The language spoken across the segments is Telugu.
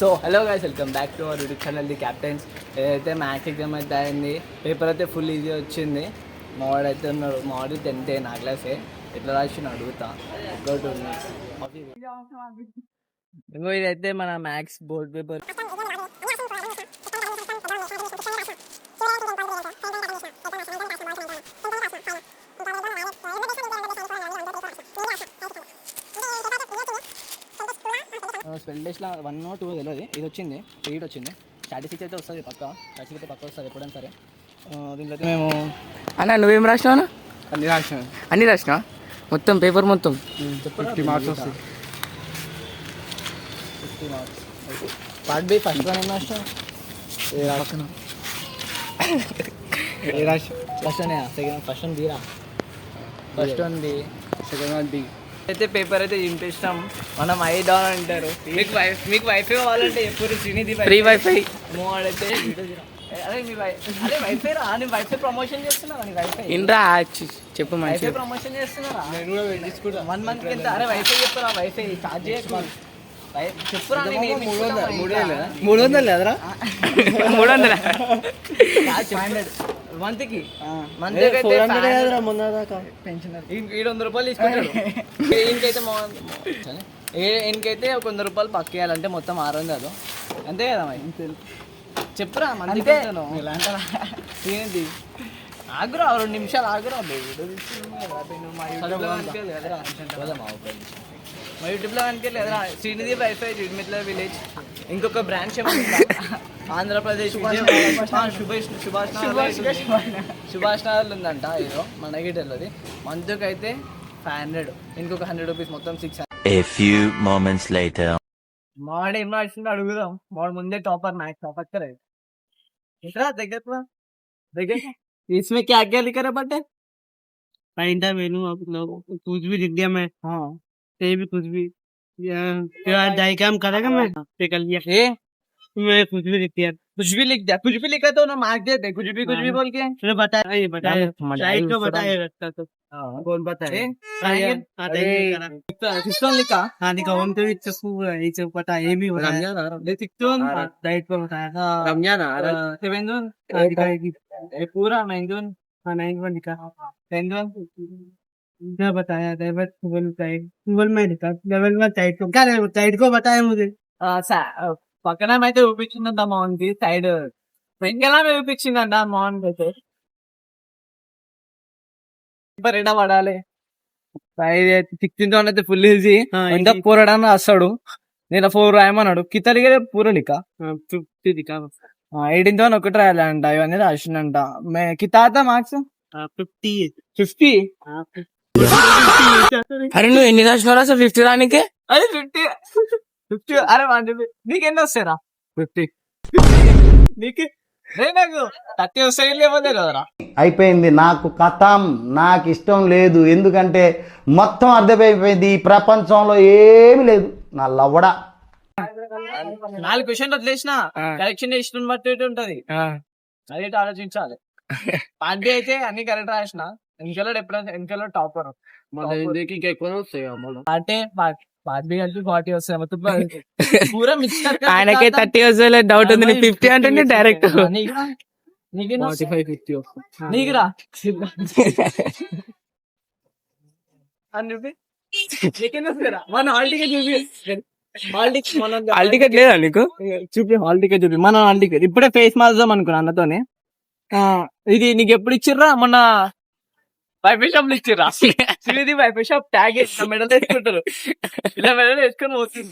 So hello guys, welcome back to our YouTube channel the captains. ఏదైతే మ్యాథ్స్ ఎగ్జామ్ అయితే అయింది, పేపర్ అయితే ఫుల్ ఈజీ వచ్చింది. మావాడు అయితే ఉన్నాడు, మావాడు 10th నా క్లాసే. ఎట్లా రాసి అడుగుతా. ఇంకో ఇదైతే మన మ్యాథ్స్ బోర్డ్ పేపర్. స్పెల్ డేస్లో 1 or 2 తెలియదు, ఇది వచ్చింది 8 వచ్చింది. స్టాటిస్టిక్స్ అయితే వస్తుంది పక్క, స్టాటిస్టిక్స్ అయితే పక్క వస్తుంది ఎప్పుడైనా సరే. దీంట్లో అయితే మేము అన్న నువ్వేం రాసినావు? అన్నీ రాసినా మొత్తం పేపర్ మొత్తం 50 మార్క్స్ వస్తుంది. 50 marks. Part B first one ఏం రాసినా? First one second, first one బీరా, first one B, second one B. అయితే పేపర్ అయితే చింపేస్తాం మనం. డౌన్ అంటారు. మీకు వైఫై కావాలంటే ఎప్పుడు శ్రీనిధి ఫ్రీ వైఫై మోడైతే అదే మీ అదే వైఫై రా. నేను వైఫై ప్రమోషన్ చేస్తున్నా. వైఫై ఇంద్రా చెప్పు, వైఫై ప్రమోషన్ చేస్తున్నారా? 1 month ఎంత? అరే వైఫై చెప్పురా, వైఫై ఛార్జ్ చేయకు చెప్పురా. 300 లేదరా? 300 మంత్కి. పెన్షనర్ 700 రూపాయలు తీసుకుంటాడు. ఈయనకైతే 100 రూపాయలు పక్క ఇవ్వాలంటే మొత్తం 600 అంతే కదా మరి. చెప్పురా మంచిగా తినేది. ఆగురా 2 నిమిషాలు ఆగురా. మా యూట్యూబ్లో కనుకెళ్ళి ఎదురా శ్రీనిధి వైఫై జిడ్మిట్ల విలేజ్. ఇంకొక బ్రాంచ్ ఆంధ్రప్రదేశ్ సుభాష్ నగర్లో ఉందంట. ఏదో మనకి తెలియదు. మంత్కి అయితే 500, ఇంకొక 100 రూపీస్, మొత్తం 600. A few moments later. మావాడు ఏం రాసిందో అడుగుదాం. వాడు ముందే టాపర్, మ్యాథ్స్ టాపర్ కదా. ఇట్లా దగ్గర इसमें क्या क्या लिखा है बटे? फाइंड द वैल्यू ऑफ कुछ भी लिख दिया मैं। हाँ कहीं भी कुछ भी डायग्राम करेगा मैं निकल लिया। मैं कुछ भी लिख दिया, कुछ भी लिखा तो ना मार्क देते. कुछ भी बोल के तुमने बताया साइड को बताया रखता तो कौन बताए सिस्टम लिखा. हाँ दिखा हम तो ये पता ये भी बताया सिस्टम साइड को बताया रमजान सेवन पूरा 9 हाँ 9 लिखा 10 क्या बताया लेवल ट्वेल्व में लिखा लेवल में साइड को क्या साइड को बताया मुझे. పక్కన అయితే చూపించిందంట మోహన్ కి. సైడ్ వెంకలా చూపించిందంట మోహన్ కి. అయితే ఎడ పడాలి 16 అయితే ఫుల్ ఈజీ. ఎంత 4 అడని రాస్తాడు. నేను 4 రాయమన్నాడు. కితలిగా పూరలిక 50 दिखा 18 ఒకటి రాయాలంట. ఇవన్నీ రాసిందంట. కితాత మార్క్స్ 50. అరే నువ్వు ఎన్ని రాసినారా సార్ 50 రానికే? అదే 50. అరే నీకు ఎన్ని వస్తాయిరా? 50. నీకు నాకు 30 వస్తాయి లేకపోతే కదరా. అయిపోయింది నాకు కథం. నాకు ఇష్టం లేదు, ఎందుకంటే మొత్తం అర్థమైపోయింది. ఈ ప్రపంచంలో ఏమి లేదు. నా లవ్వడా 4 క్వశ్చన్లు వదిలేసిన కరెక్షన్ ఇష్టం బట్టి ఉంటది. అదే ఆలోచించాలి. పార్టీ అయితే అన్ని కరెక్ట్ రాసిన. వెనకాల టాపర్ ఇంకా ఎక్కువ వస్తాయి అంటే పార్టీ కలిపి 40 వస్తాయి మొత్తం. పూరా మిక్స్చర్. ఆయనకే 30 వస్తే డౌట్ ఉంది. 50 అంటే డైరెక్ట్ నీకురా అని చెప్పి మన హాల్ టికెట్ హాల్ టికెట్ లేదా నీకు? చూపి హాల్ టికెట్ చూపి. మన హాల్ టికెట్ ఇప్పుడే ఫేస్ మార్చుదాం అనుకున్నా అన్నతోనే. ఇది నీకు ఎప్పుడు ఇచ్చిర్రా? మొన్న వైఫై షాప్ లో ఇచ్చిర్రా? ఇది వైఫై షాప్ ట్యాగ్ వేసిన మెడల్ వేసుకుంటారు. ఇలా మెడల్ వేసుకొని పోతుంది.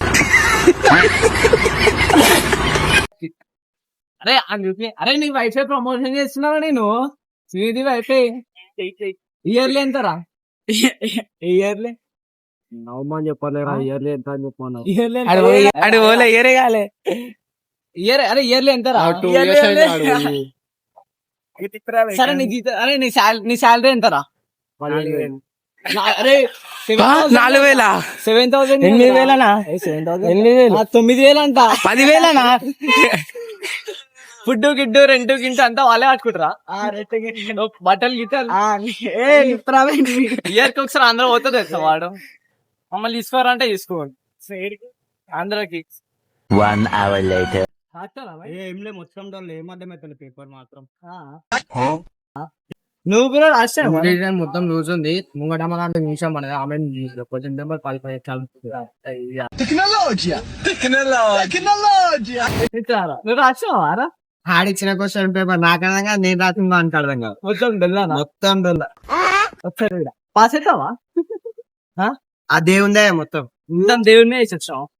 అరే అని చెప్పి అరే నీకు వైఫై ప్రమోషన్ చేస్తున్నావా? నేను ఇది వైఫై ఇయర్లీ ఎంతరా? ఇయర్లీ నవ్వమని చెప్పలేరా? ఇయర్లీ ఎంత అని చెప్పమన్నా. ఇయరే కాలే. అరే ఇయర్లీ ఎంతరా? సరే నీ జీతం. అరే నీ శాలరీ ఎంతరా? అరే 4,000 7,000 8,000 9,000 అంట. 10,000 ఫుడ్ గిడ్డు రెంట్ గింట అంతా వాళ్ళే పట్టుకుంటారా? బట్టలు గిట్టలు ఇయర్ కి ఒకసారి ఆంధ్ర పోతుంది వాడు. మమ్మల్ని తీసుకోవాలంటే తీసుకోండి ఆంధ్రకి. 1 hour later. ఏంలే మొత్తం దానిలో ఏం అర్థమవుతుంది పేపర్ మాత్రం. నువ్వు కూడా రాసావు డిజైన్ మొత్తం లూజ్ ఉంది ముంగట మన అంటే నిమిషం మనది ఆమె కొంచెం నెంబర్ 15 చాలు నువ్వు రాసావా ఆడిచ్చిన క్వశ్చన్ పేపర్ నాకనగా నేను రాసింది అని అర్థం కాదు. మొత్తం డొల్లానా మొత్తం డొల్ల. ఒకసారి పాస్ అవుతావా ఆ దేవుందే మొత్తం. మొత్తం దేవుడినే వేసి వచ్చావు